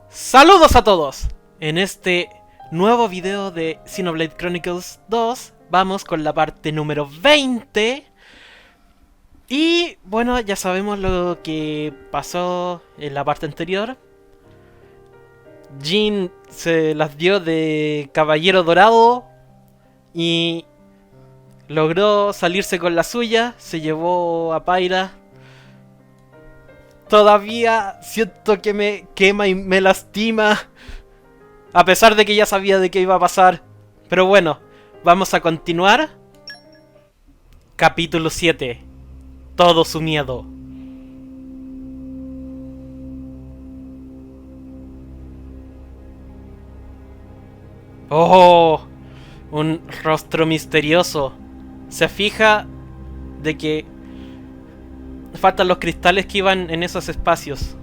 Saludos a todos. En este nuevo video de Xenoblade Chronicles 2 vamos con la parte número 20. Y bueno, ya sabemos lo que pasó en la parte anterior. Jin se las dio de caballero dorado y logró salirse con la suya. Se llevó a Pyra. Todavía siento que me quema y me lastima, a pesar de que ya sabía de qué iba a pasar. Pero bueno, vamos a continuar. Capítulo 7. Todo su miedo. Oh, un rostro misterioso. Se fija de que faltan los cristales que iban en esos espacios.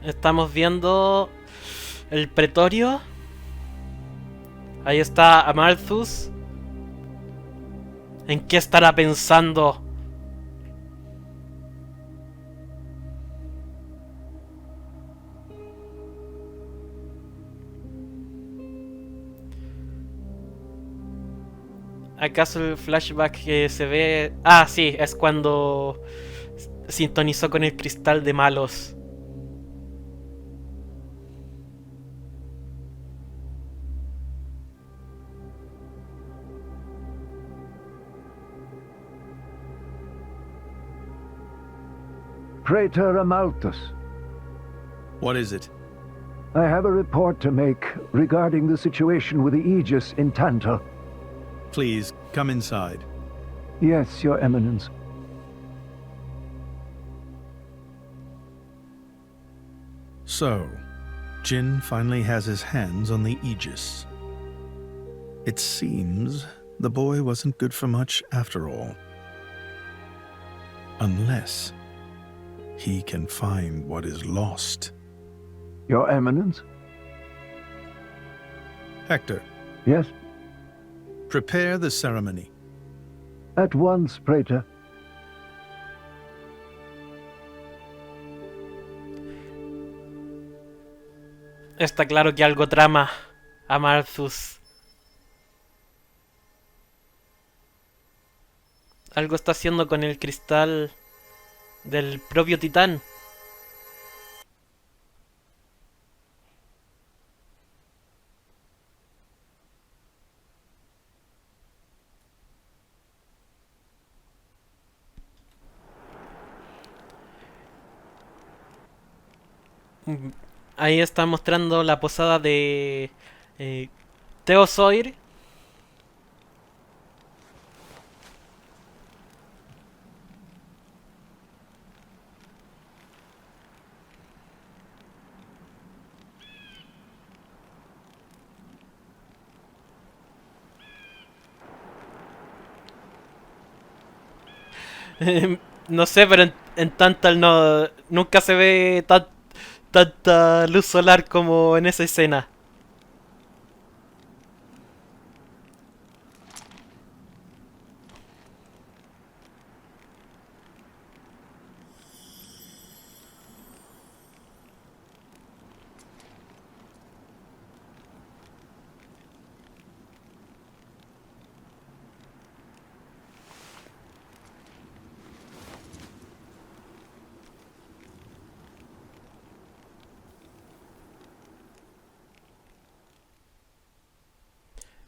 Estamos viendo el pretorio. Ahí está Amalthus. ¿En qué estará pensando? ¿Acaso el flashback que se ve...? Ah, sí, es cuando sintonizó con el cristal de malos. Praetor Amalthus. What is it? I have a report to make regarding the situation with the Aegis in Tantal. Please, come inside. Yes, Your Eminence. So, Jin finally has his hands on the Aegis. It seems the boy wasn't good for much after all. Unless he can find what is lost. Your Eminence? Hector, Yes? prepare the ceremony. At once, Praetor. Está claro que algo trama Amalthus. Algo está haciendo con el cristal del propio titán. Ahí está mostrando la posada de Teosoir. No sé, pero en Tantal no, nunca se ve tanta luz solar como en esa escena.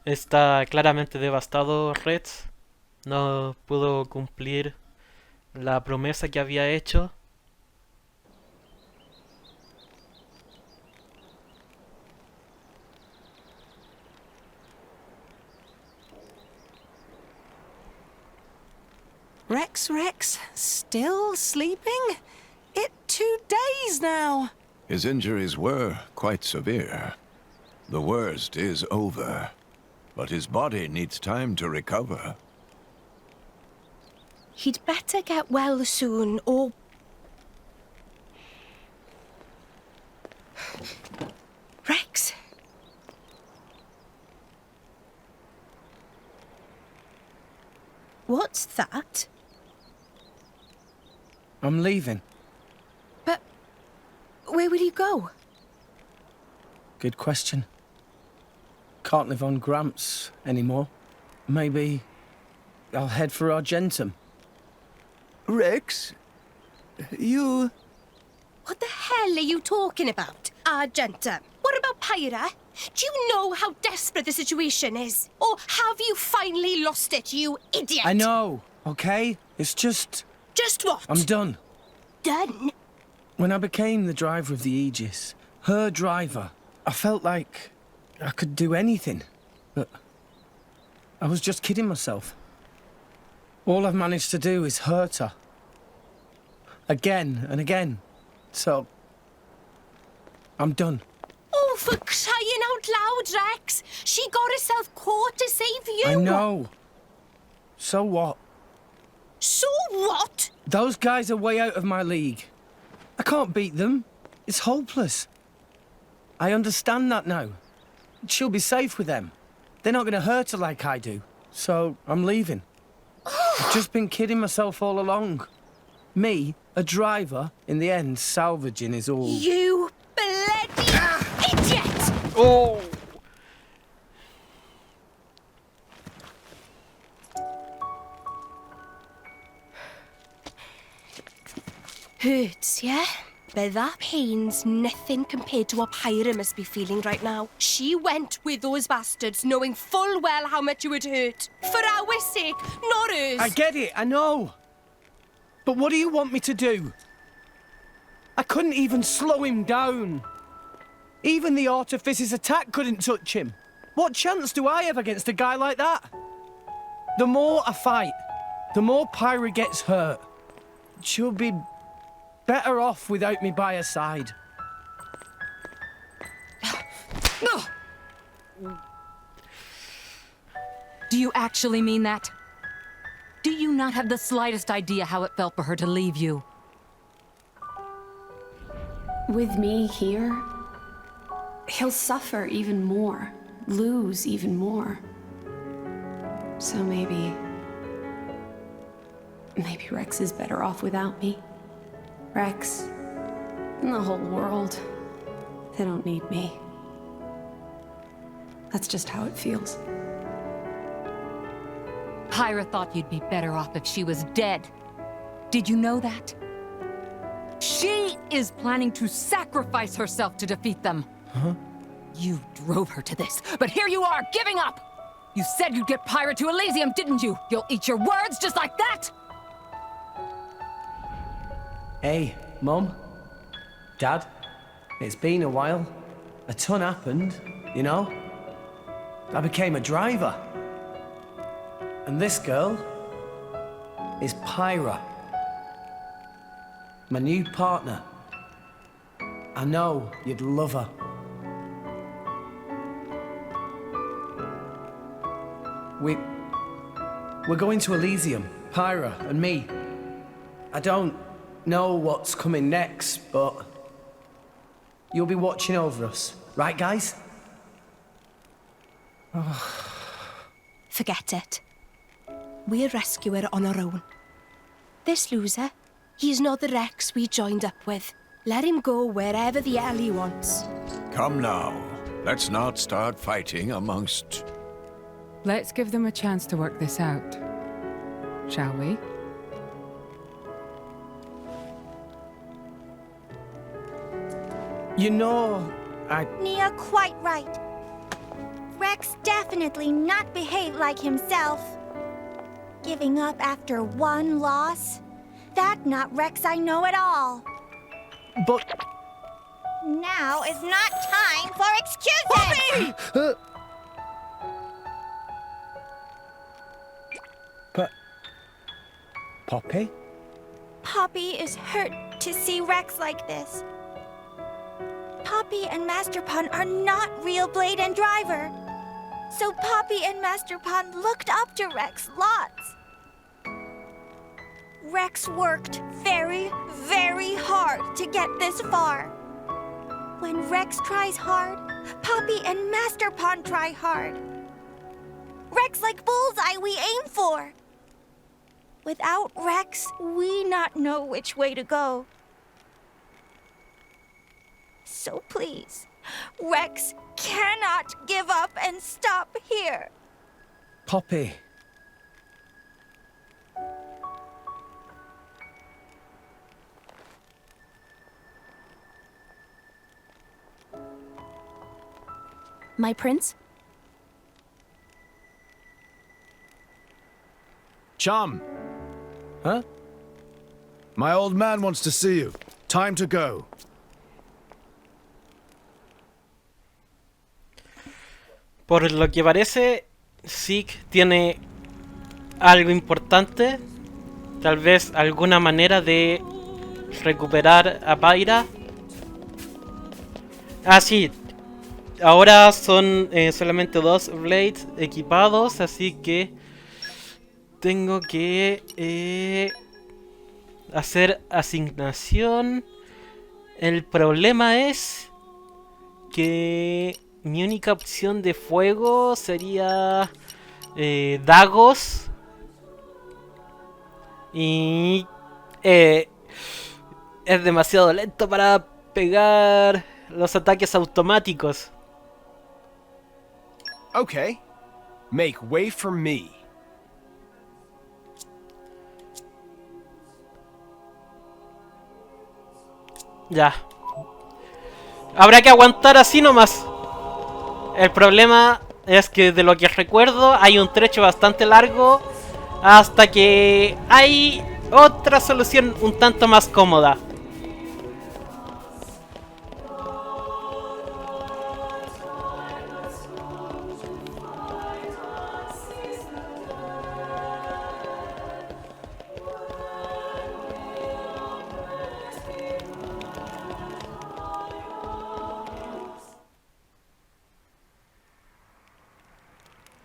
Está claramente devastado Reds. No pudo cumplir la promesa que había hecho. Rex, still sleeping? It's 2 days now. His injuries were quite severe. The worst is over, but his body needs time to recover. He'd better get well soon, or... Rex? What's that? I'm leaving. But where will you go? Good question. Can't live on Gramps anymore. Maybe I'll head for Argentum. Rex, you... What the hell are you talking about, Argentum? What about Pyra? Do you know how desperate the situation is? Or have you finally lost it, you idiot? I know, okay? It's just... Just what? I'm done. Done? When I became the driver of the Aegis, her driver, I felt like I could do anything. But I was just kidding myself. All I've managed to do is hurt her. Again and again. So, I'm done. Oh, for crying out loud, Rex! She got herself caught to save you! I know. So what? So what? Those guys are way out of my league. I can't beat them. It's hopeless. I understand that now. She'll be safe with them. They're not going to hurt her like I do. So, I'm leaving. I've just been kidding myself all along. Me, a driver, in the end, salvaging is all... You bloody idiot! Oh! Hurts, yeah? But that pain's nothing compared to what Pyra must be feeling right now. She went with those bastards knowing full well how much it would hurt. For our sake, not hers. I get it, I know. But what do you want me to do? I couldn't even slow him down. Even the Artifice's attack couldn't touch him. What chance do I have against a guy like that? The more I fight, the more Pyra gets hurt. She'll be better off without me by her side. Do you actually mean that? Do you not have the slightest idea how it felt for her to leave you? With me here, he'll suffer even more, lose even more. So maybe Rex is better off without me. Rex, and the whole world, they don't need me. That's just how it feels. Pyra thought you'd be better off if she was dead. Did you know that? She is planning to sacrifice herself to defeat them. Huh? You drove her to this, but here you are, giving up! You said you'd get Pyra to Elysium, didn't you? You'll eat your words just like that? Hey, Mum, Dad, it's been a while. A ton happened, you know? I became a driver. And this girl is Pyra, my new partner. I know you'd love her. We're going to Elysium, Pyra and me. I don't know what's coming next, but you'll be watching over us, right, guys? Forget it. We'll rescue her on our own. This loser, he's not the Rex we joined up with. Let him go wherever the hell he wants. Come now. Let's not start fighting amongst... Let's give them a chance to work this out, shall we? You know, Nia quite right. Rex definitely not behaved like himself. Giving up after one loss? That not Rex I know at all. But... Now is not time for excuses! But... Poppy? Poppy is hurt to see Rex like this. Poppy and Master Pun are not real Blade and Driver. So Poppy and Master Pun looked up to Rex lots. Rex worked very, very hard to get this far. When Rex tries hard, Poppy and Master Pun try hard. Rex like bullseye we aim for. Without Rex, we not know which way to go. So please, Rex cannot give up and stop here. Poppy. My prince? Chum! Huh? My old man wants to see you. Time to go. Por lo que parece, Zeke tiene algo importante. Tal vez alguna manera de recuperar a Pyra. Ah, sí. Ahora son solamente 2 Blades equipados, así que tengo que hacer asignación. El problema es que mi única opción de fuego sería Dagos. Y es demasiado lento para pegar los ataques automáticos. Okay. Make way for me. Ya. Habrá que aguantar así nomás. El problema es que de lo que recuerdo hay un trecho bastante largo hasta que hay otra solución un tanto más cómoda.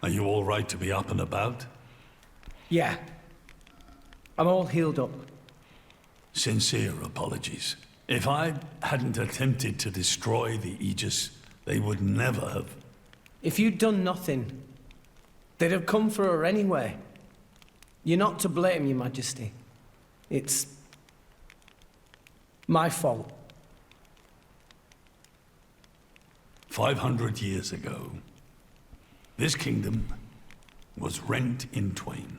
Are you all right to be up and about? Yeah. I'm all healed up. Sincere apologies. If I hadn't attempted to destroy the Aegis, they would never have. If you'd done nothing, they'd have come for her anyway. You're not to blame, Your Majesty. It's my fault. 500 years ago, this kingdom was rent in twain.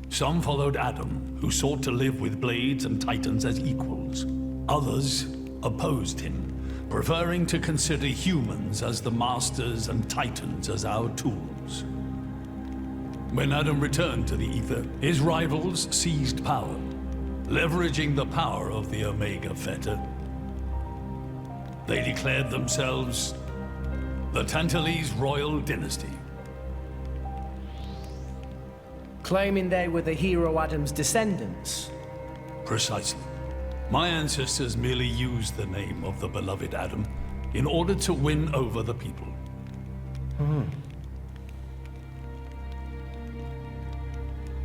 Some followed Adam, who sought to live with blades and titans as equals. Others opposed him, preferring to consider humans as the masters and titans as our tools. When Adam returned to the Ether, his rivals seized power, leveraging the power of the Omega Fetter. They declared themselves the Tantalese royal dynasty. Claiming they were the hero Adam's descendants. Precisely. My ancestors merely used the name of the beloved Adam in order to win over the people.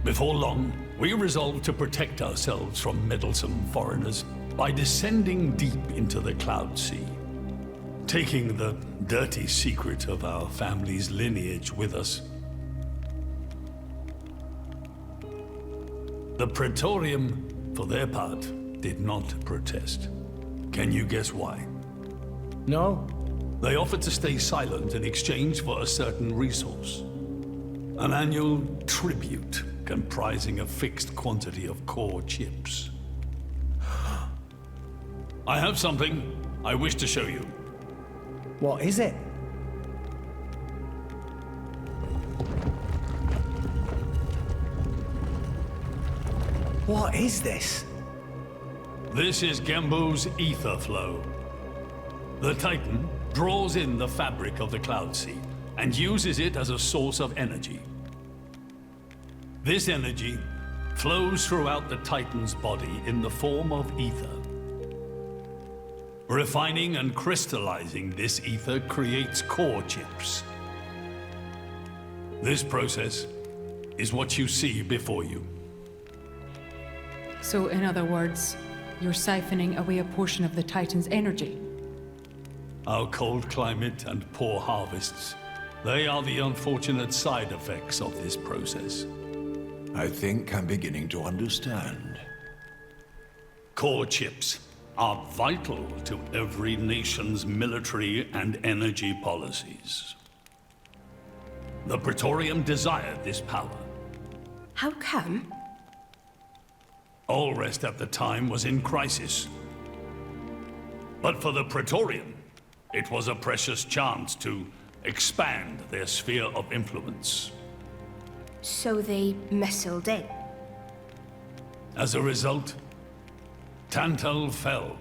Before long, we resolved to protect ourselves from meddlesome foreigners by descending deep into the Cloud Sea, taking the dirty secret of our family's lineage with us. The Praetorium, for their part, did not protest. Can you guess why? No. They offered to stay silent in exchange for a certain resource. An annual tribute comprising a fixed quantity of core chips. I have something I wish to show you. What is it? What is this? This is Gembo's ether flow. The Titan draws in the fabric of the Cloud Sea and uses it as a source of energy. This energy flows throughout the Titan's body in the form of ether. Refining and crystallizing this ether creates core chips. This process is what you see before you. So, in other words, you're siphoning away a portion of the Titan's energy. Our cold climate and poor harvests, they are the unfortunate side effects of this process. I think I'm beginning to understand. Core chips are vital to every nation's military and energy policies. The Praetorium desired this power. How come? Allrest at the time was in crisis. But for the Praetorium, it was a precious chance to expand their sphere of influence. So they missiled in. As a result, Tantal fell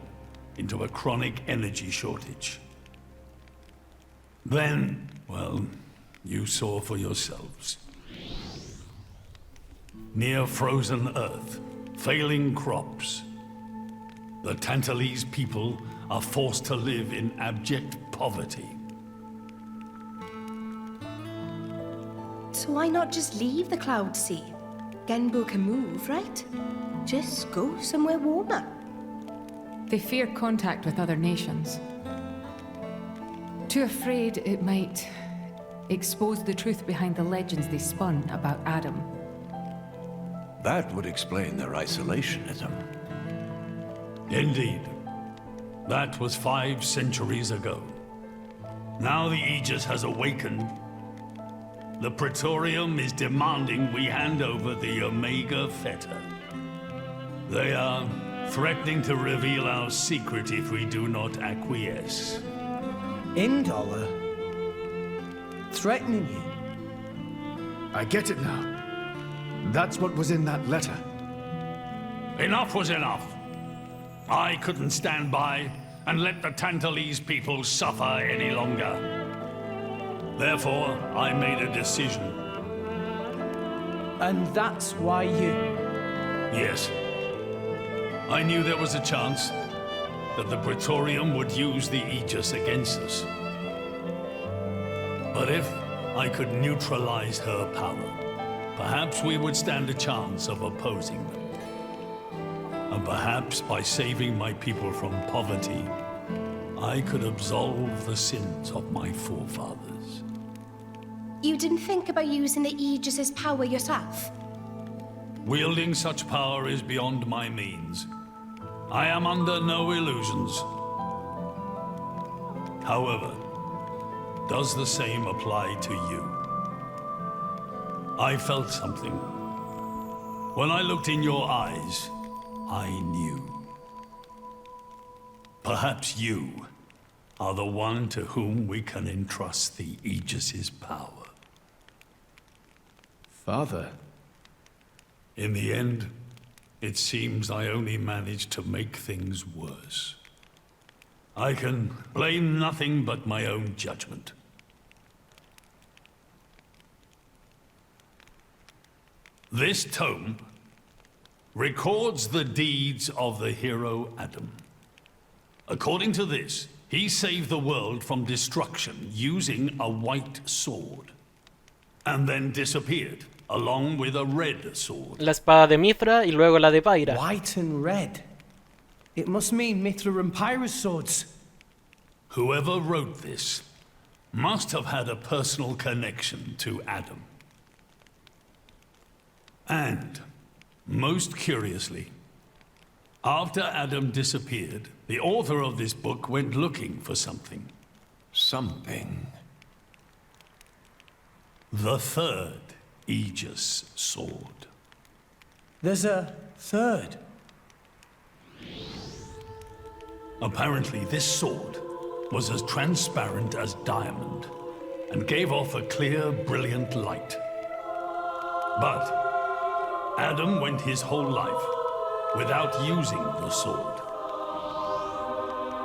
into a chronic energy shortage. Then, well, you saw for yourselves. Near frozen Earth, failing crops, the Tantalese people are forced to live in abject poverty. So why not just leave the Cloud Sea? Genbu can move, right? Just go somewhere warmer. They fear contact with other nations. Too afraid it might expose the truth behind the legends they spun about Adam. That would explain their isolationism. Indeed. That was 5 centuries ago. Now the Aegis has awakened. The Praetorium is demanding we hand over the Omega Fetter. They are threatening to reveal our secret if we do not acquiesce. Indollar? Threatening you? I get it now. That's what was in that letter. Enough was enough. I couldn't stand by and let the Tantalese people suffer any longer. Therefore, I made a decision. And that's why you... Yes. I knew there was a chance that the Praetorium would use the Aegis against us. But if I could neutralize her power, perhaps we would stand a chance of opposing them. And perhaps by saving my people from poverty, I could absolve the sins of my forefathers. You didn't think about using the Aegis's power yourself? Wielding such power is beyond my means. I am under no illusions. However, does the same apply to you? I felt something. When I looked in your eyes, I knew. Perhaps you are the one to whom we can entrust the Aegis's power. Father? In the end, it seems I only managed to make things worse. I can blame nothing but my own judgment. This tome records the deeds of the hero Adam. According to this, he saved the world from destruction using a white sword, and then disappeared, along with a red sword. La espada de Mithra y luego la de Pyra. White and red. It must mean Mithra and Pyra's swords. Whoever wrote this must have had a personal connection to Adam. And, most curiously, after Adam disappeared, the author of this book went looking for something. Something? The third Aegis sword. There's a third? Apparently, this sword was as transparent as diamond and gave off a clear, brilliant light. But Adam went his whole life without using the sword.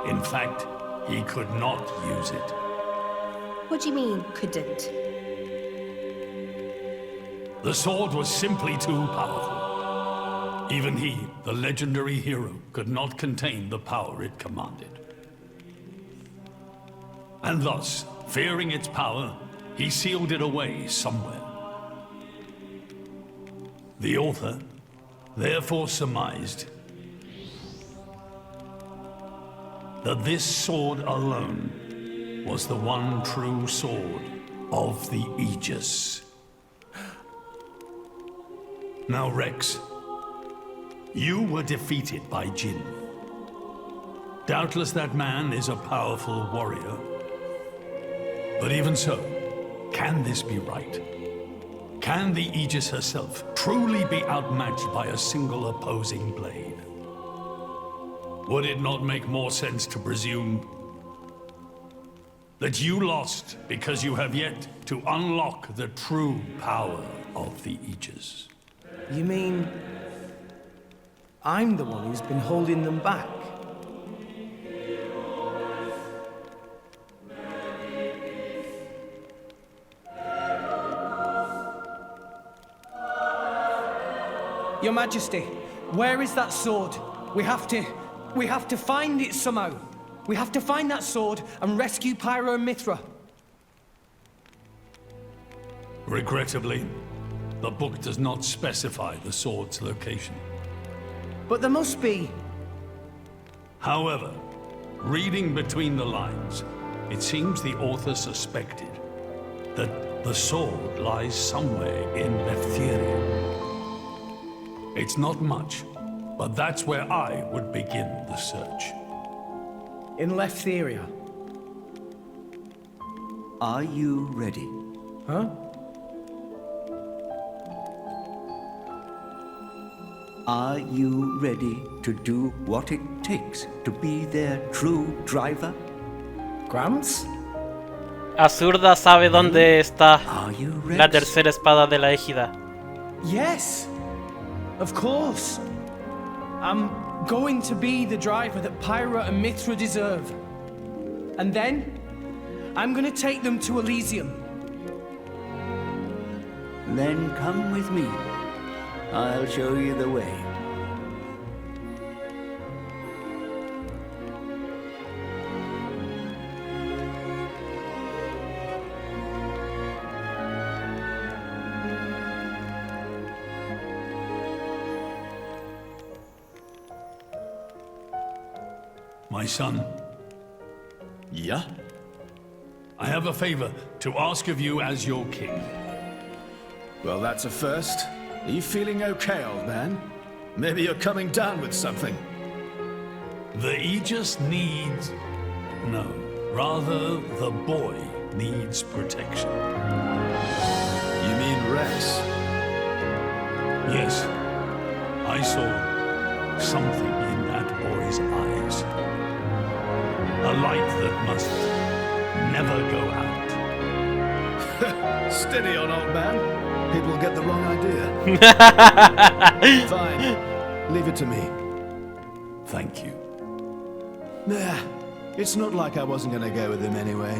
In fact, he could not use it. What do you mean, couldn't? The sword was simply too powerful. Even he, the legendary hero, could not contain the power it commanded. And thus, fearing its power, he sealed it away somewhere. The author therefore surmised that this sword alone was the one true sword of the Aegis. Now, Rex, you were defeated by Jin. Doubtless that man is a powerful warrior. But even so, can this be right? Can the Aegis herself truly be outmatched by a single opposing blade? Would it not make more sense to presume that you lost because you have yet to unlock the true power of the Aegis? You mean I'm the one who's been holding them back? Your Majesty, where is that sword? We have to find it somehow. We have to find that sword and rescue Pyra and Mithra. Regrettably, the book does not specify the sword's location. But there must be. However, reading between the lines, it seems the author suspected that the sword lies somewhere in Leftheria. It's not much, but that's where I would begin the search. In Leftheria. Are you ready? Huh? Are you ready to do what it takes to be their true driver? Gramps? Azurda sabe dónde está Are you la ready? tercera espada de la égida. Yes. Of course. I'm going to be the driver that Pyra and Mithra deserve. And then, I'm going to take them to Elysium. Then come with me. I'll show you the way. My son. Yeah? I have a favor to ask of you as your king. Well, that's a first. Are you feeling okay, old man? Maybe you're coming down with something. The Aegis needs... No, rather the boy needs protection. You mean Rex? Yes, I saw something in that boy's eyes. A light that must never go out. Steady on, old man. People get the wrong idea. Fine. Leave it to me. Thank you. Nah, it's not like I wasn't gonna go with him anyway.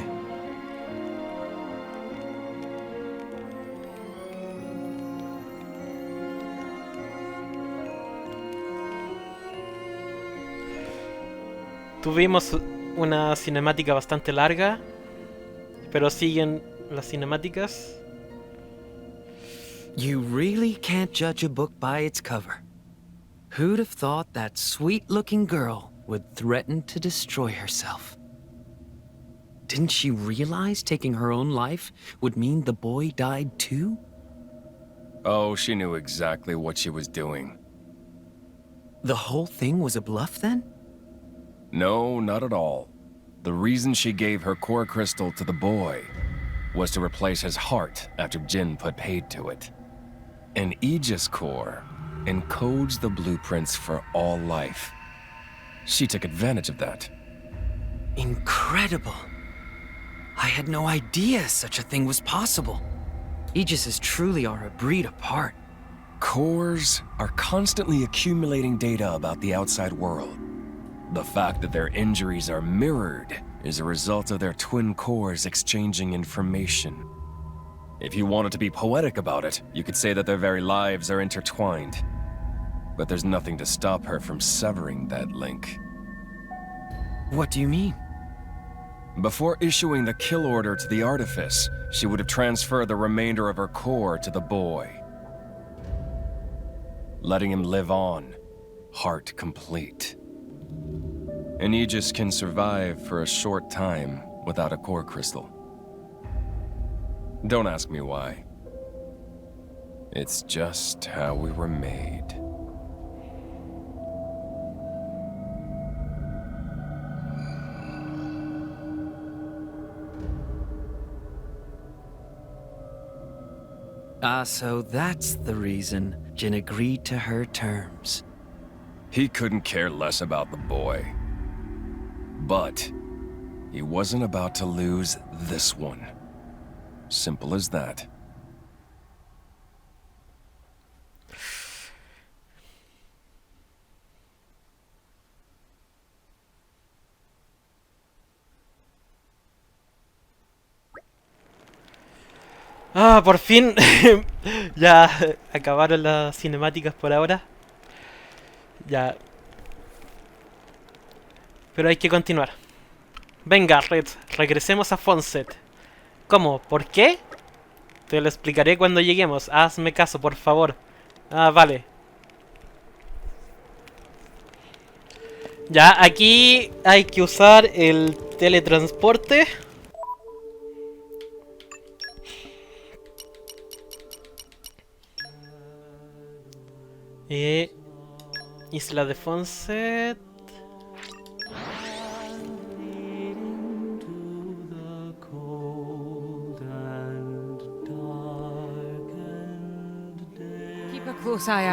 Tuvimos una cinemática bastante larga, pero siguen las cinemáticas. You really can't judge a book by its cover. Who'd have thought that sweet-looking girl would threaten to destroy herself? Didn't she realize taking her own life would mean the boy died too? Oh, she knew exactly what she was doing. The whole thing was a bluff then? No, not at all. The reason she gave her core crystal to the boy was to replace his heart after Jin put paid to it. An Aegis core encodes the blueprints for all life. She took advantage of that. Incredible. I had no idea such a thing was possible. Aegises truly are a breed apart. Cores are constantly accumulating data about the outside world. The fact that their injuries are mirrored is a result of their twin cores exchanging information. If you wanted to be poetic about it, you could say that their very lives are intertwined. But there's nothing to stop her from severing that link. What do you mean? Before issuing the kill order to the artifice, she would have transferred the remainder of her core to the boy, letting him live on, heart complete. An Aegis can survive for a short time without a core crystal. Don't ask me why. It's just how we were made. Ah, so that's the reason Jin agreed to her terms. He couldn't care less about the boy. But he wasn't about to lose this one. Simple as that. Ah, por fin. Ya acabaron las cinemáticas por ahora. Ya. Pero hay que continuar. Venga, Red, regresemos a Fonsett. ¿Cómo? ¿Por qué? Te lo explicaré cuando lleguemos. Hazme caso, por favor. Ah, vale. Ya, aquí hay que usar el teletransporte. Isla de Fonsett.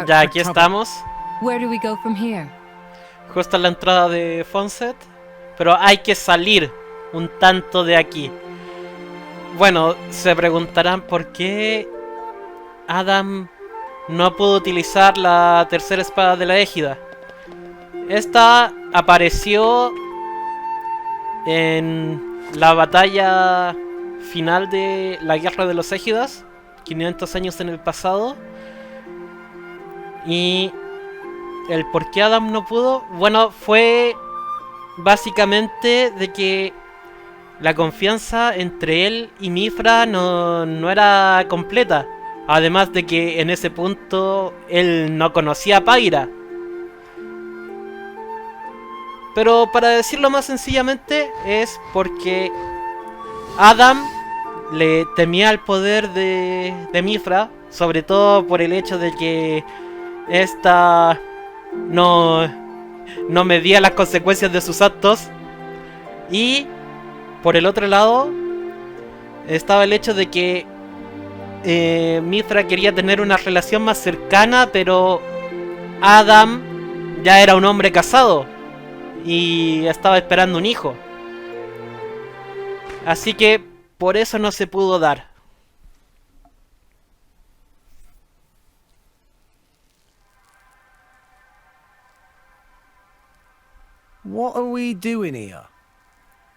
Ya, aquí estamos. Where do we go from here? Justo en la entrada de Fonsett. Pero hay que salir un tanto de aquí. Bueno, se preguntarán por qué Adam no pudo utilizar la tercera espada de la égida. Esta apareció en la batalla final de la guerra de los égidas, 500 años en el pasado. Y el por qué Adam no pudo, bueno, fue básicamente de que la confianza entre él y Mithra no era completa. Además de que en ese punto él no conocía a Pyra. Pero para decirlo más sencillamente es porque Adam le temía el poder de Mithra. Sobre todo por el hecho de que esta no medía las consecuencias de sus actos. Y por el otro lado estaba el hecho de que Mithra quería tener una relación más cercana, pero Adam ya era un hombre casado y estaba esperando un hijo. Así que por eso no se pudo dar. What are we doing here?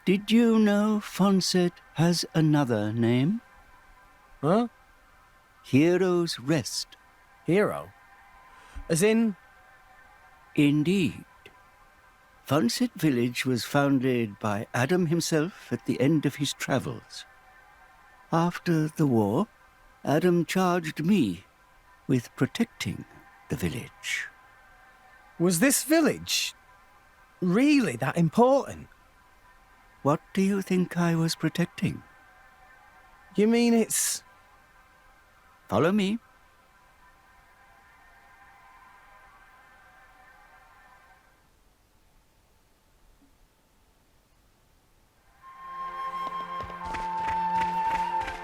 Did you know Fonsett has another name? Huh? Hero's Rest. Hero? As in? Indeed. Fonsett Village was founded by Adam himself at the end of his travels. After the war, Adam charged me with protecting the village. Was this village really that important? What do you think I was protecting? You mean it's... Follow me.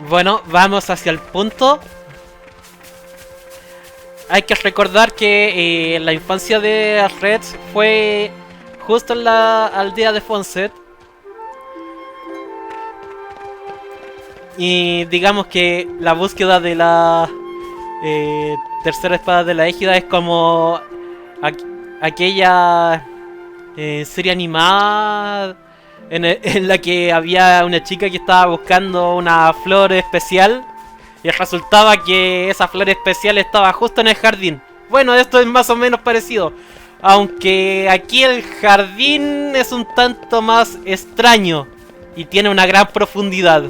Bueno, vamos hacia el punto. Hay que recordar que la infancia de Red fue justo en la aldea de Fonsett. Y digamos que la búsqueda de la tercera espada de la égida es como aquella serie animada en la que había una chica que estaba buscando una flor especial Y resultaba que esa flor especial estaba justo en el jardín. Bueno, esto es más o menos parecido. Aunque aquí el jardín es un tanto más extraño. Y tiene una gran profundidad.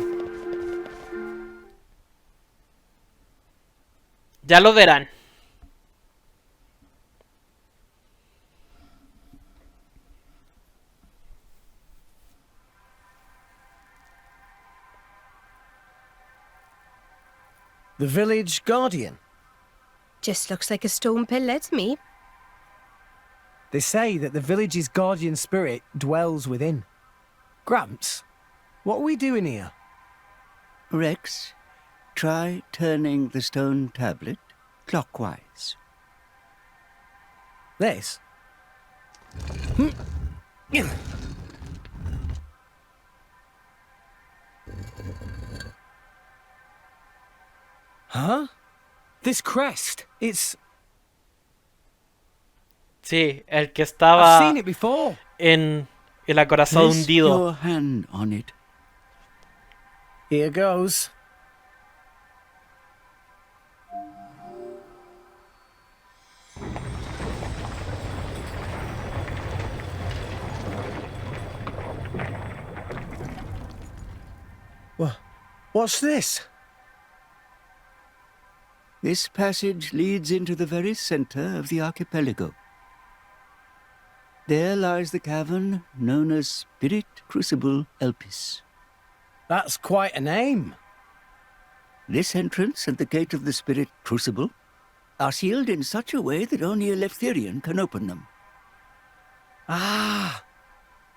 Ya lo verán. The village guardian. Just looks like a stone pillar to me. They say that the village's guardian spirit dwells within. Gramps, what are we doing here? Rex, try turning the stone tablet clockwise. This? Huh? This crest, it's... Sí, el que estaba I've seen it before. en el acorazado Place hundido. your hand on it. Here goes. What's this? This passage leads into the very center of the archipelago. There lies the cavern known as Spirit Crucible Elpis. That's quite a name. This entrance and the gate of the Spirit Crucible are sealed in such a way that only a Leftherian can open them. Ah,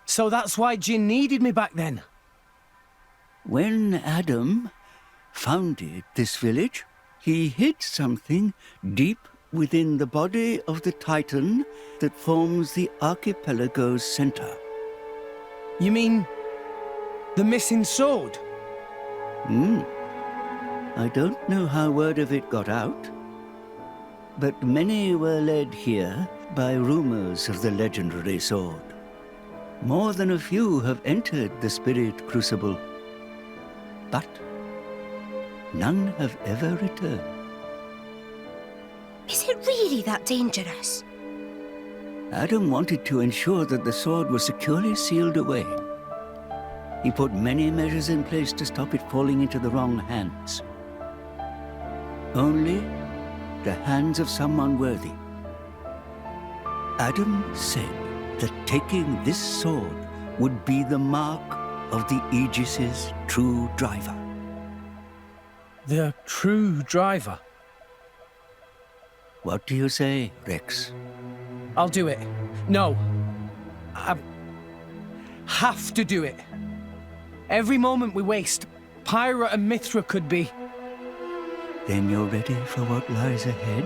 so that's why Jin needed me back then. When Adam founded this village, he hid something deep within the body of the Titan that forms the archipelago's center. You mean the missing sword? I don't know how word of it got out, but many were led here by rumors of the legendary sword. More than a few have entered the Spirit Crucible, but none have ever returned. Is it really that dangerous? Adam wanted to ensure that the sword was securely sealed away. He put many measures in place to stop it falling into the wrong hands. Only the hands of someone worthy. Adam said that taking this sword would be the mark of the Aegis's true driver. The true driver? What do you say, Rex? I'll do it. No. I have to do it. Every moment we waste, Pyra and Mithra could be... Then you're ready for what lies ahead?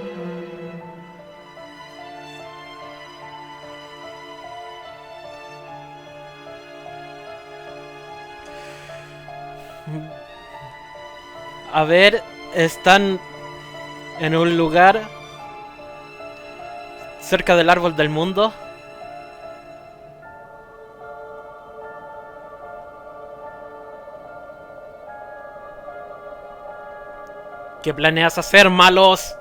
A ver, están en un lugar cerca del árbol del mundo. ¿Qué planeas hacer, malos?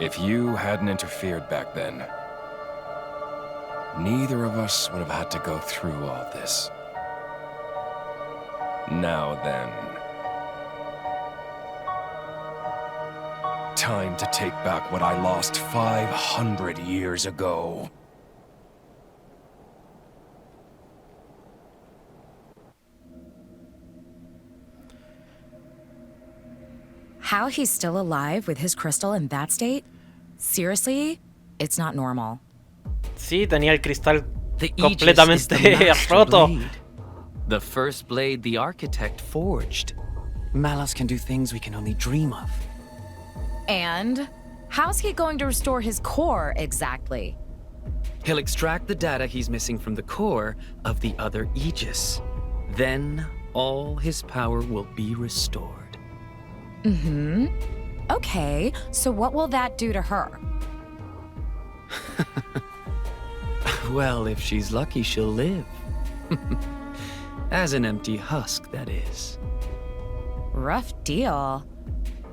If you hadn't interfered back then, neither of us would have had to go through all this. Now then, time to take back what I lost 500 years ago. How he's still alive with his crystal in that state? Seriously? It's not normal. Sí, tenía el cristal The Aegis is the completamente master roto. blade. The first blade the architect forged. Malos can do things we can only dream of. And how's he going to restore his core exactly? He'll extract the data he's missing from the core of the other Aegis. Then all his power will be restored. Mm-hmm. Okay, so what will that do to her? Well, if she's lucky, she'll live. As an empty husk, that is. Rough deal.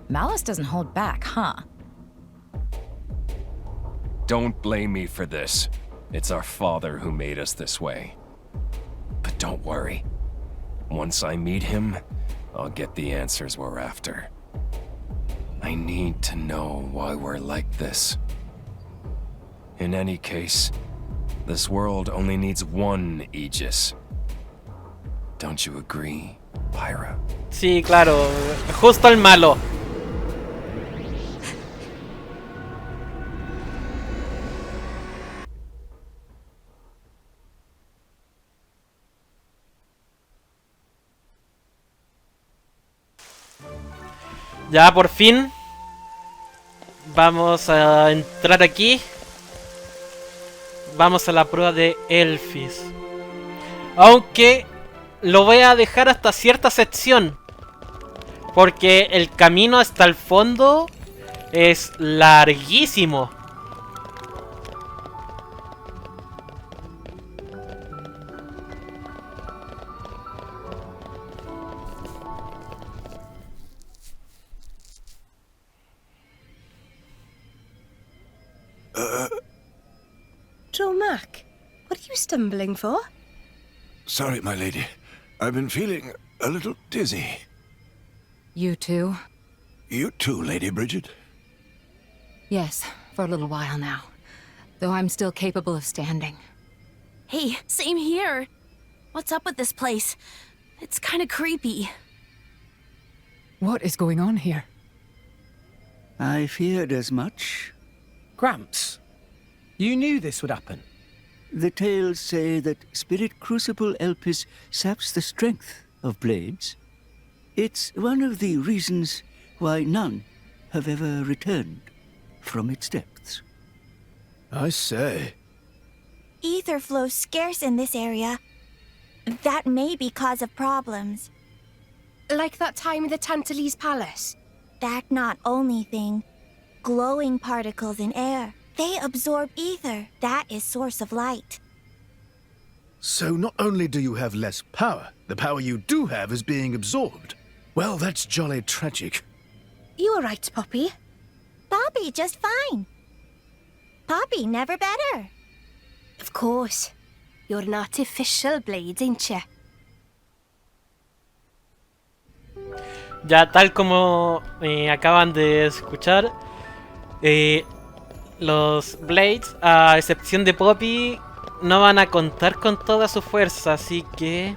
Malice doesn't hold back, huh? Don't blame me for this. It's our father who made us this way. But don't worry. Once I meet him, I'll get the answers we're after. I need to know why we're like this. In any case, this world only needs one Aegis. Don't you agree, Pyra? Sí, claro. Justo el malo. Ya por fin vamos a entrar aquí. Vamos a la prueba de Elfis. Aunque lo voy a dejar hasta cierta sección, porque el camino hasta el fondo es larguísimo. Mac, what are you stumbling for? Sorry, my lady. I've been feeling a little dizzy. You too? You too, Lady Bridget? Yes, for a little while now. Though I'm still capable of standing. Hey, same here. What's up with this place? It's kind of creepy. What is going on here? I feared as much. Gramps, you knew this would happen. The tales say that Spirit Crucible Elpis saps the strength of blades. It's one of the reasons why none have ever returned from its depths. I say. Ether flows scarce in this area. That may be cause of problems. Like that time in the Tantalese Palace? That not only thing. Glowing particles in air. They absorb ether. That is source of light. So not only do you have less power, the power you do have is being absorbed. Well, that's jolly tragic. You were right, Poppy. Poppy just fine. Poppy never better. Of course. You're an artificial blade, ain't you? Ya tal como acaban de escuchar, los Blades, a excepción de Poppy, no van a contar con toda su fuerza, así que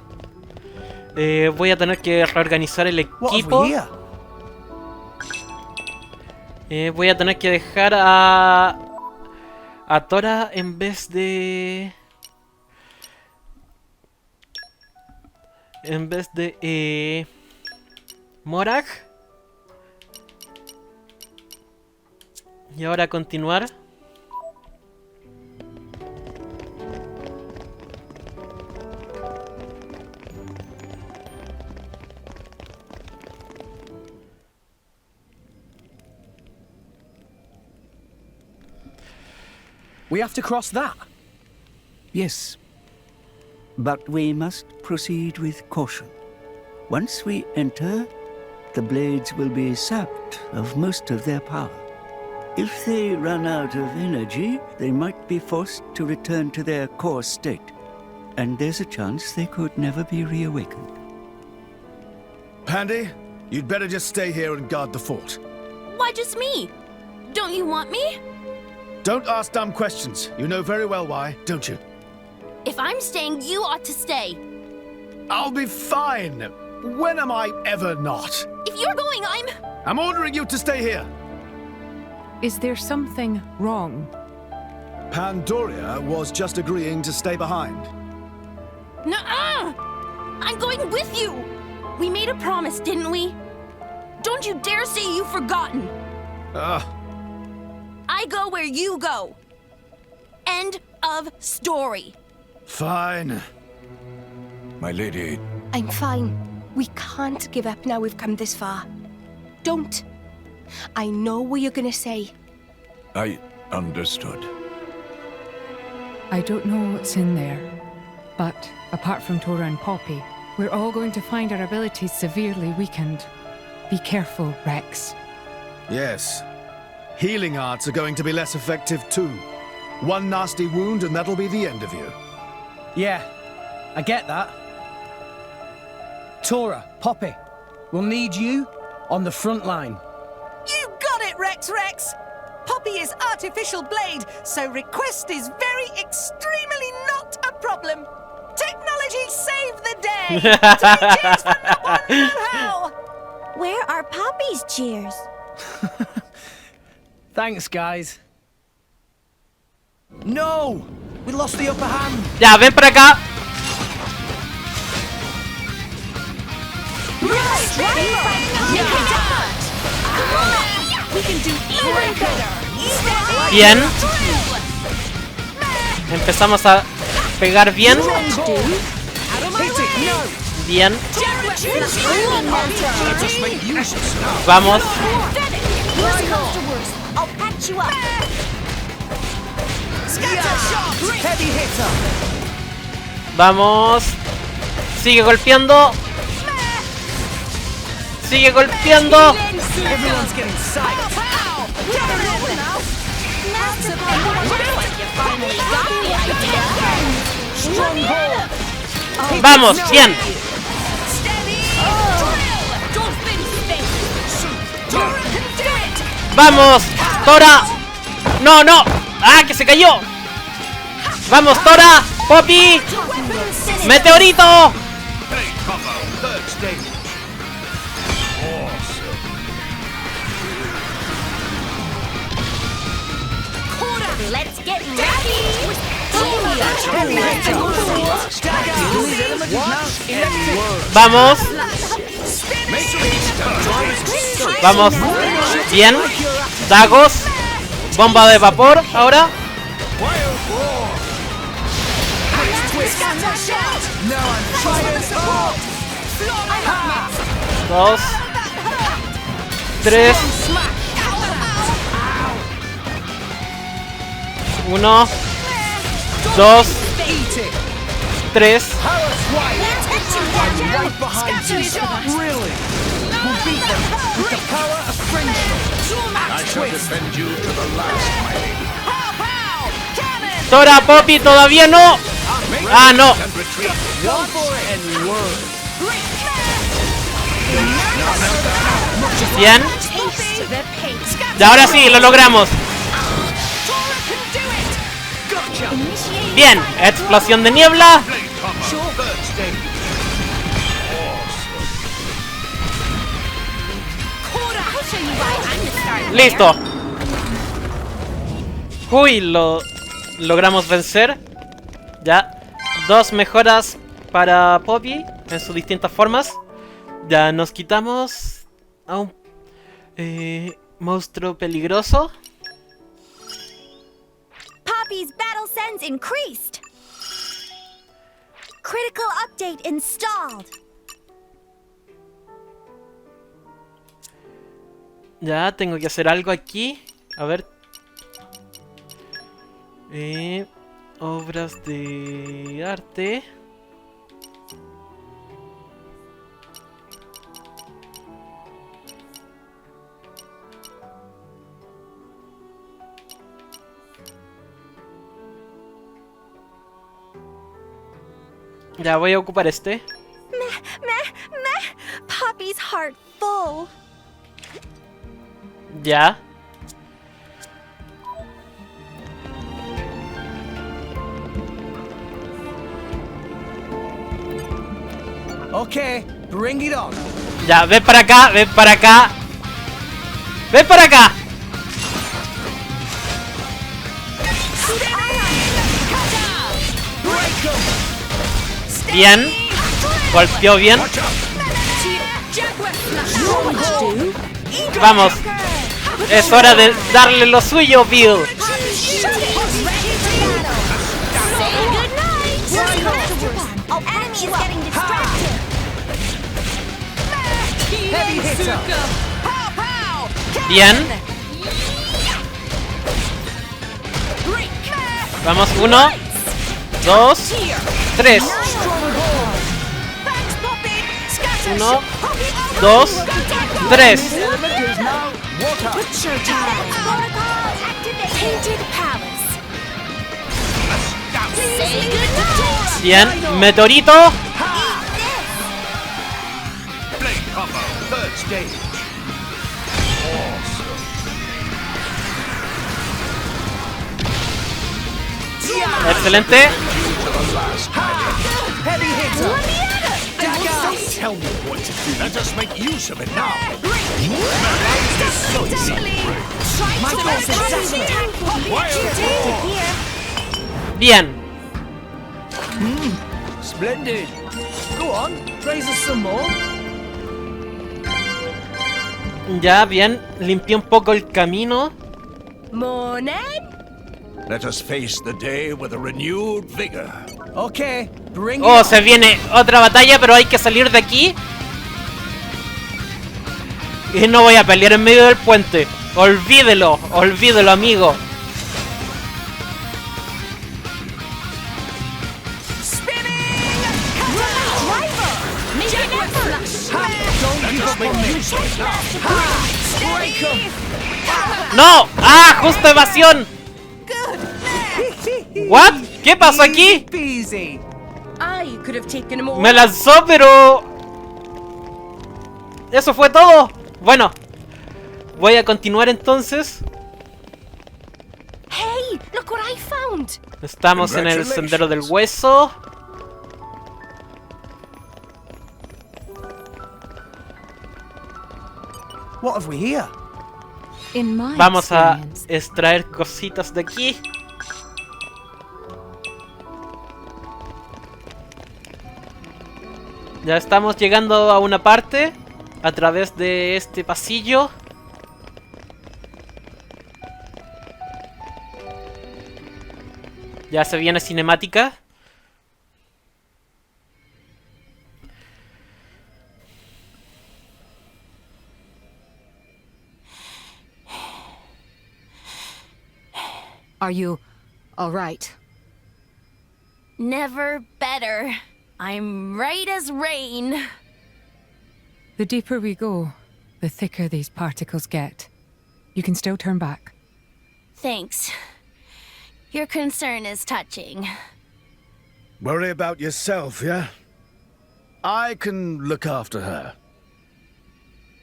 voy a tener que reorganizar el equipo. Voy a tener que dejar a Tora en vez de Morag. Y ahora continuar. We have to cross that? Yes. But we must proceed with caution. Once we enter, the blades will be sapped of most of their power. If they run out of energy, they might be forced to return to their core state. And there's a chance they could never be reawakened. Pandy, you'd better just stay here and guard the fort. Why just me? Don't you want me? Don't ask dumb questions. You know very well why, don't you? If I'm staying, you ought to stay. I'll be fine. When am I ever not? If you're going, I'm ordering you to stay here. Is there something wrong? Pandoria was just agreeing to stay behind. Nuh-uh! I'm going with you! We made a promise, didn't we? Don't you dare say you've forgotten! I go where you go. End of story. Fine. My lady. I'm fine. We can't give up now we've come this far. Don't. I know what you're gonna say. I understood. I don't know what's in there, but apart from Tora and Poppy, we're all going to find our abilities severely weakened. Be careful, Rex. Yes. Healing arts are going to be less effective too. One nasty wound and that'll be the end of you. Yeah, I get that. Tora, Poppy, we'll need you on the front line. You got it, Rex! Poppy is artificial blade, so request is very extremely not a problem. Technology save the day! Three cheers for no one know how! Where are Poppy's cheers? Thanks, guys. No! We lost the upper hand! Ya, ven para acá. Bien. Empezamos a pegar bien. Bien. Vamos. Vamos. Sigue golpeando. Sigue golpeando. Vamos, bien. Vamos, Tora. No, no. Ah, que se cayó. Vamos, Tora. Poppy. Meteorito. Let's get ready! Vamos. Vamos. Bien. Dagos. Bomba de vapor. Ahora. 2, 3, 1, 2, 3. Tora, Poppy, todavía no. Ah, no. Bien. Y ahora sí, lo logramos. Bien, explosión de niebla. Listo. Uy, lo logramos vencer. Ya. 2 mejoras para Poppy en sus distintas formas. Ya nos quitamos a un monstruo peligroso. Poppy's battle sense increased. Critical update installed. Ya, tengo que hacer algo aquí. A ver. Obras de arte. Ya, voy a ocupar este. Poppy's heart full. Ya. Okay, bring it on. Ya, ven para acá, ven para acá. ¡Ven para acá! Bien. Golpeó bien. Vamos. Es hora de darle lo suyo, Bill. Heavy hitter. Bien. Vamos, 1, 2, 3. 1, 2, 3. Bien, meteorito. Excelente. Heavy hitter. Tell me what to do. Let us make use of it now. Bien. Splendid. Go on, praise us some more. Ya, bien. Limpié un poco el camino. Morning. Let us face the day with a renewed vigor. Okay, bring Oh, se viene otra batalla, pero hay que salir de aquí. Y no voy a pelear en medio del puente. Olvídelo, olvídelo, amigo. ¡No! ¡Ah! ¡Justo evasión! ¿What? ¿Qué pasó aquí? Me lanzó, pero... Eso fue todo. Bueno, voy a continuar entonces. Hey, look what I found. Estamos en el sendero del hueso. What have we here? Vamos a extraer cositas de aquí. Ya estamos llegando a una parte a través de este pasillo. Ya se viene cinemática. Are you all right? Never better. I'm right as rain. The deeper we go, the thicker these particles get. You can still turn back. Thanks. Your concern is touching. Worry about yourself, yeah? I can look after her.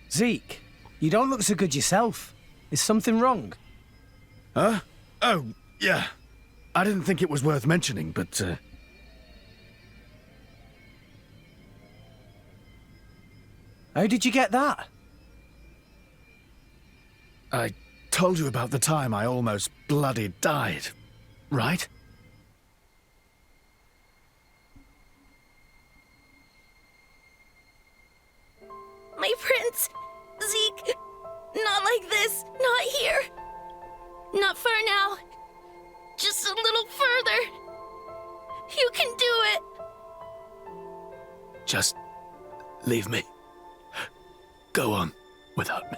Zeke, you don't look so good yourself. Is something wrong? Huh? Oh, yeah. I didn't think it was worth mentioning, but, How did you get that? I told you about the time I almost bloody died, right? My prince! Zeke! Not like this! Not here! Not for now! Just a little further! You can do it! Just leave me. Go on without me.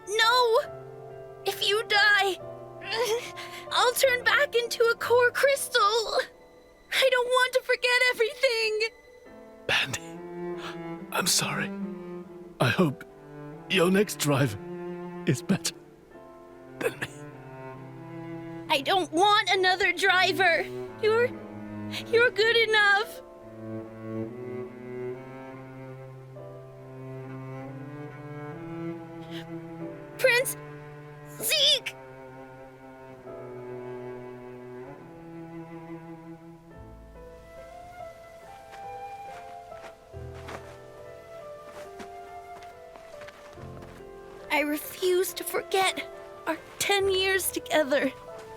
No! If you die, I'll turn back into a core crystal! I don't want to forget everything! Bandy, I'm sorry. I hope your next driver is better than me. I don't want another driver! You're good enough! Prince! Zeke! I refuse to forget our 10 years together.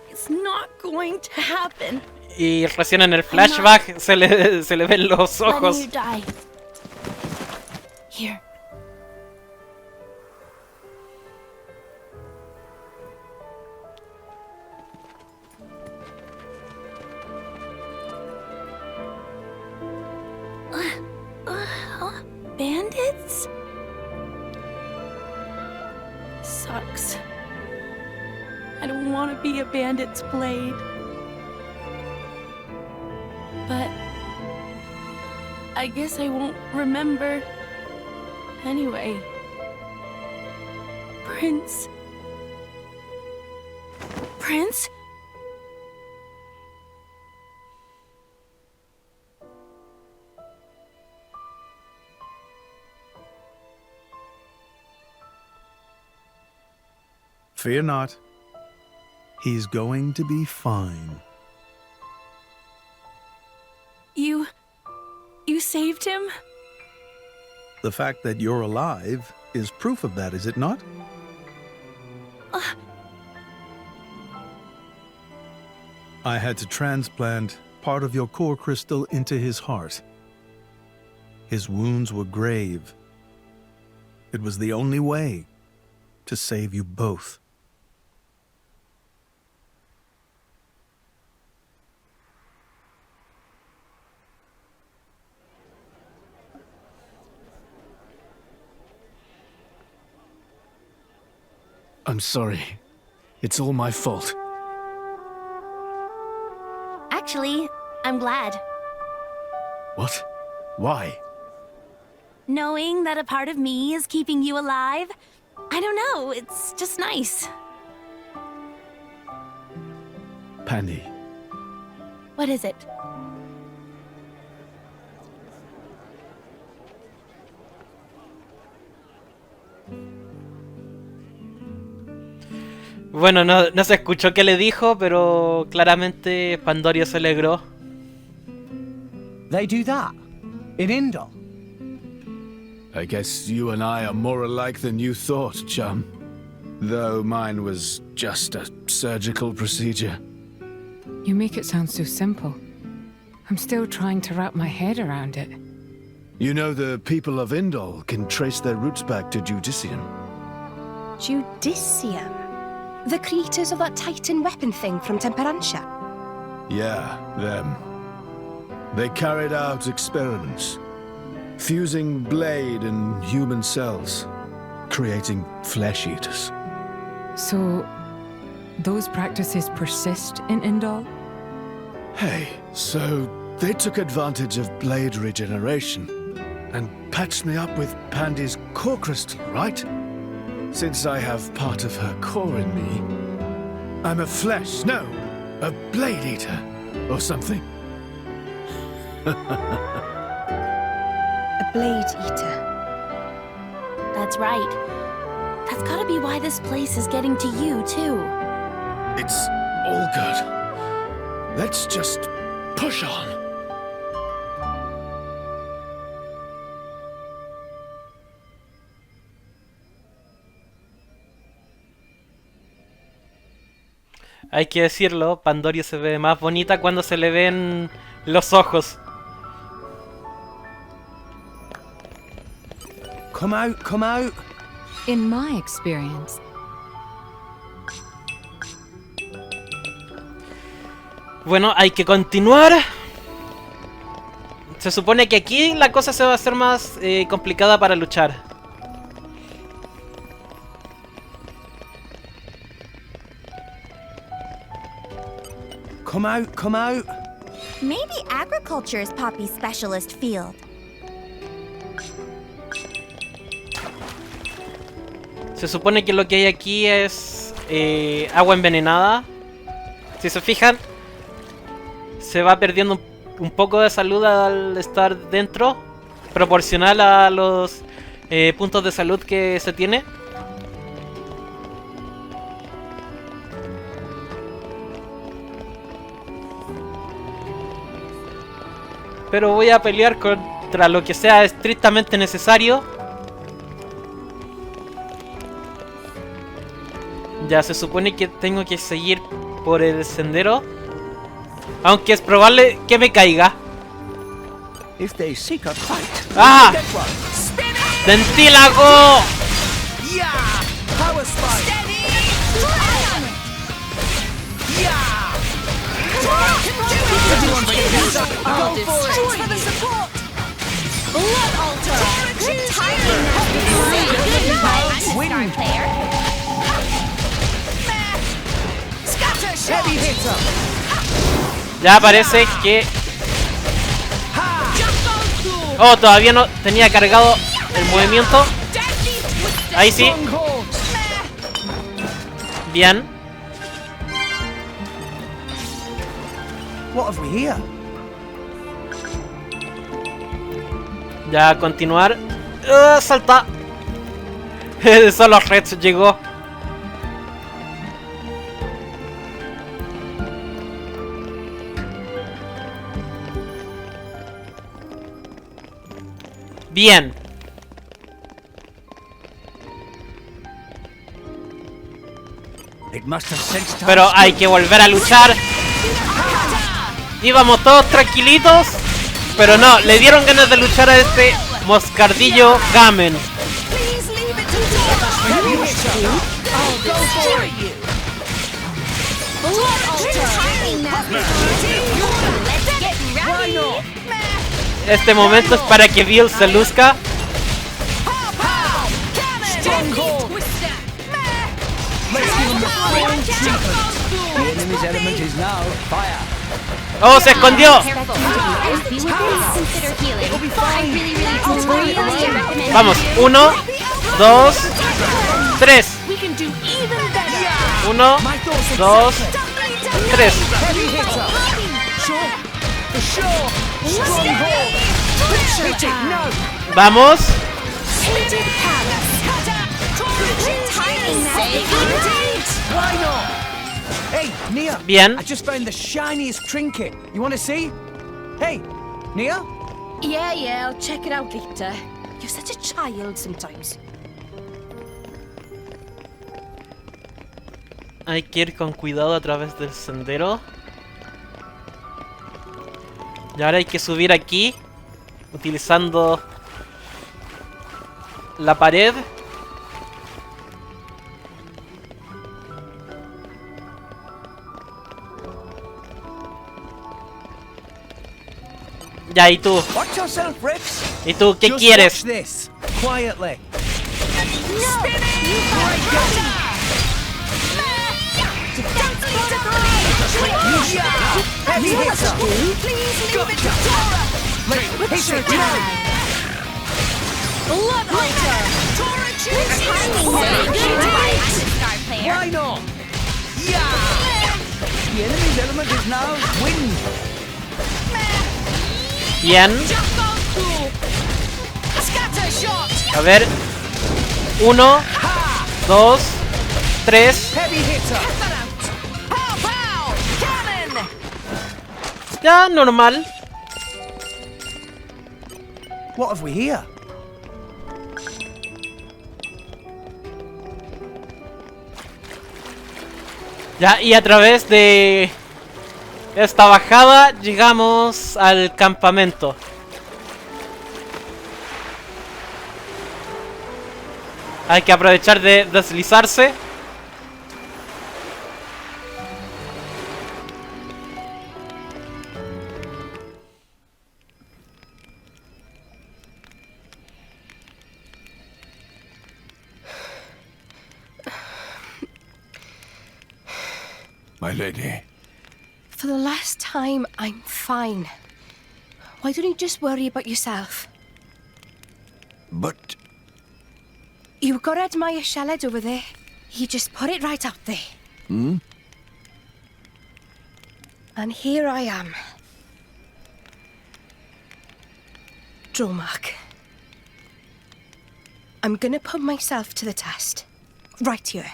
It's not going to happen. Y recién en el flashback se le ven los ojos. Letting you die. Here. Bandits? sucks. I don't want to be a bandit's blade. But I guess I won't remember. Anyway. Prince? Prince? Fear not. He's going to be fine. You saved him? The fact that you're alive is proof of that, is it not? I had to transplant part of your core crystal into his heart. His wounds were grave. It was the only way to save you both. I'm sorry. It's all my fault. Actually, I'm glad. What? Why? Knowing that a part of me is keeping you alive, I don't know, it's just nice. Penny. What is it? Bueno, no se escuchó qué le dijo, pero claramente Pandoria se alegró. They do that? In Indol? I guess you and I are more alike than you thought, chum. Though mine was just a surgical procedure. You make it sound so simple. I'm still trying to wrap my head around it. You know, the people of Indol can trace their roots back to Judicium. Judicium? The creators of that Titan weapon thing from Temperantia? Yeah, them. They carried out experiments, fusing blade and human cells, creating flesh eaters. So, those practices persist in Indol? Hey, so they took advantage of blade regeneration and patched me up with Pandy's core crystal, right? Since I have part of her core in me, I'm a blade eater, or something. A blade eater. That's right. That's gotta be why this place is getting to you, too. It's all good. Let's just push on. Hay que decirlo, Pandoria se ve más bonita cuando se le ven los ojos. Come out, come out. In my experience. Bueno, hay que continuar. Se supone que aquí la cosa se va a hacer más complicada para luchar. Come out, come out. Maybe agriculture is Poppy's specialist field. Se supone que lo que hay aquí es agua envenenada. Si se fijan, se va perdiendo un poco de salud al estar dentro, proporcional a los puntos de salud que se tiene. Pero voy a pelear contra lo que sea estrictamente necesario. Ya se supone que tengo que seguir por el sendero, aunque es probable que me caiga. ¡Ah! ¡Dentílago! Ya parece que... Oh, todavía no tenía cargado el movimiento. Ahí sí. Bien. What have we here? Ya, continuar. Salta. Solo Red llegó. Bien. Pero hay que volver a luchar. Íbamos todos tranquilitos, pero no, le dieron ganas de luchar a este moscardillo Gamen. Este momento es para que Bill se luzca. ¡Oh, se escondió! Vamos, 1, 2, 3. 1, 2, 3. Vamos. Hey, Nia. Bien. I just found the shiniest trinket. You want to see? Hey, Nia? Yeah, I'll check it out later. You're such a child sometimes. Hay que ir con cuidado a través del sendero. Y ahora hay que subir aquí, utilizando la pared. Ya, ¿y tú? ¿Y tú qué quieres? Quietly. Why not? Yeah. The enemy's element is now wind. Bien. A ver. 1, 2, 3. Ya, normal. What have we here? Ya, y a través de esta bajada llegamos al campamento. Hay que aprovechar de deslizarse. My lady. For the last time, I'm fine. Why don't you just worry about yourself? But... You've got to admire Shaled over there. He just put it right out there. Hmm? And here I am. Dromark. I'm gonna put myself to the test. Right here.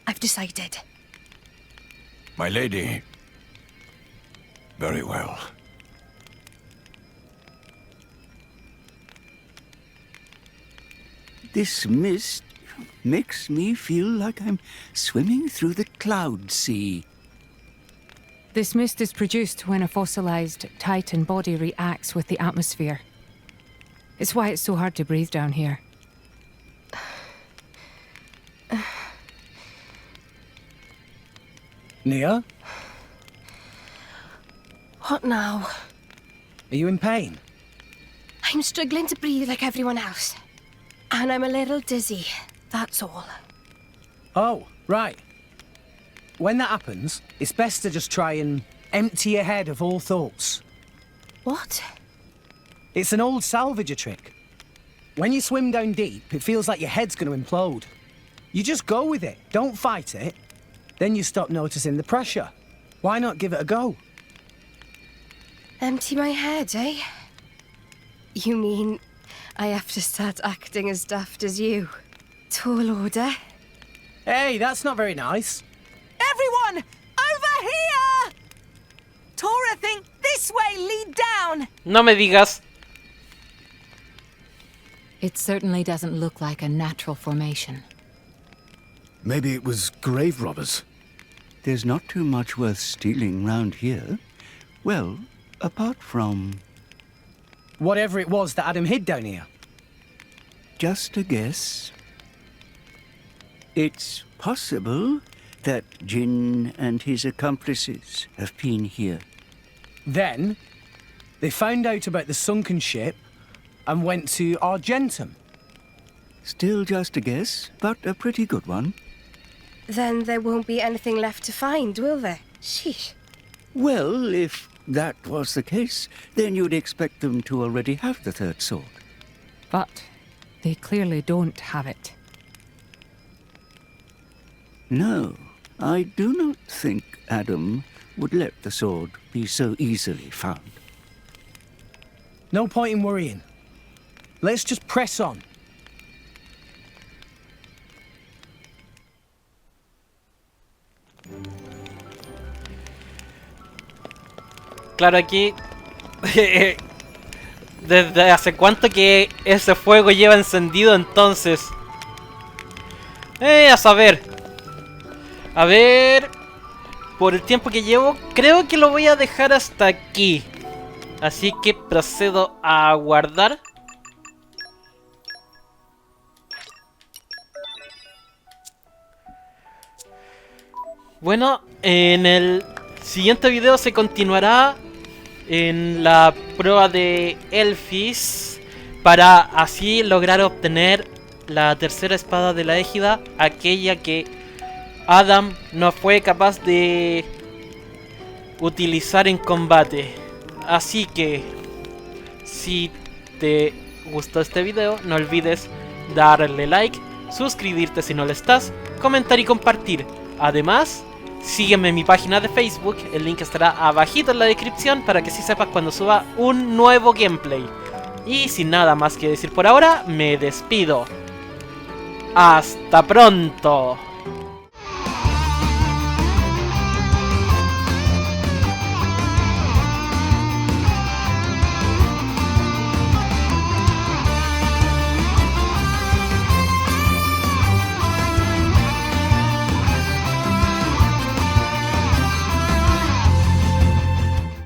I've decided. My lady. Very well. This mist makes me feel like I'm swimming through the cloud sea. This mist is produced when a fossilized Titan body reacts with the atmosphere. It's why it's so hard to breathe down here. Nia? What now? Are you in pain? I'm struggling to breathe like everyone else. And I'm a little dizzy, that's all. Oh, right. when that happens, it's best to just try and empty your head of all thoughts. What? It's an old salvager trick. When you swim down deep, it feels like your head's going to implode. You just go with it, don't fight it. Then you stop noticing the pressure. Why not give it a go? Empty my head, eh? You mean I have to start acting as daft as you? Tall order? Hey, that's not very nice. Everyone, over here! Tora, think this way, lead down. No me digas. It certainly doesn't look like a natural formation. Maybe it was grave robbers. There's not too much worth stealing round here. Well, apart from... Whatever it was that Adam hid down here. Just a guess. It's possible that Jin and his accomplices have been here. Then, they found out about the sunken ship and went to Argentum. Still just a guess, but a pretty good one. Then there won't be anything left to find, will there? Sheesh. Well, if that was the case, then you'd expect them to already have the third sword. But they clearly don't have it. No, I do not think Adam would let the sword be so easily found. No point in worrying. Let's just press on. Claro, aquí... ¿Desde hace cuánto que ese fuego lleva encendido entonces? A saber. A ver... Por el tiempo que llevo, creo que lo voy a dejar hasta aquí. Así que procedo a guardar. Bueno, en el siguiente video se continuará en la prueba de Elfis para así lograr obtener la tercera espada de la égida, aquella que Adam no fue capaz de utilizar en combate. Así que si te gustó este video, no olvides darle like, suscribirte si no lo estás, comentar y compartir. Además, sígueme en mi página de Facebook, el link estará abajito en la descripción para que así sepas cuando suba un nuevo gameplay. Y sin nada más que decir por ahora, me despido. ¡Hasta pronto!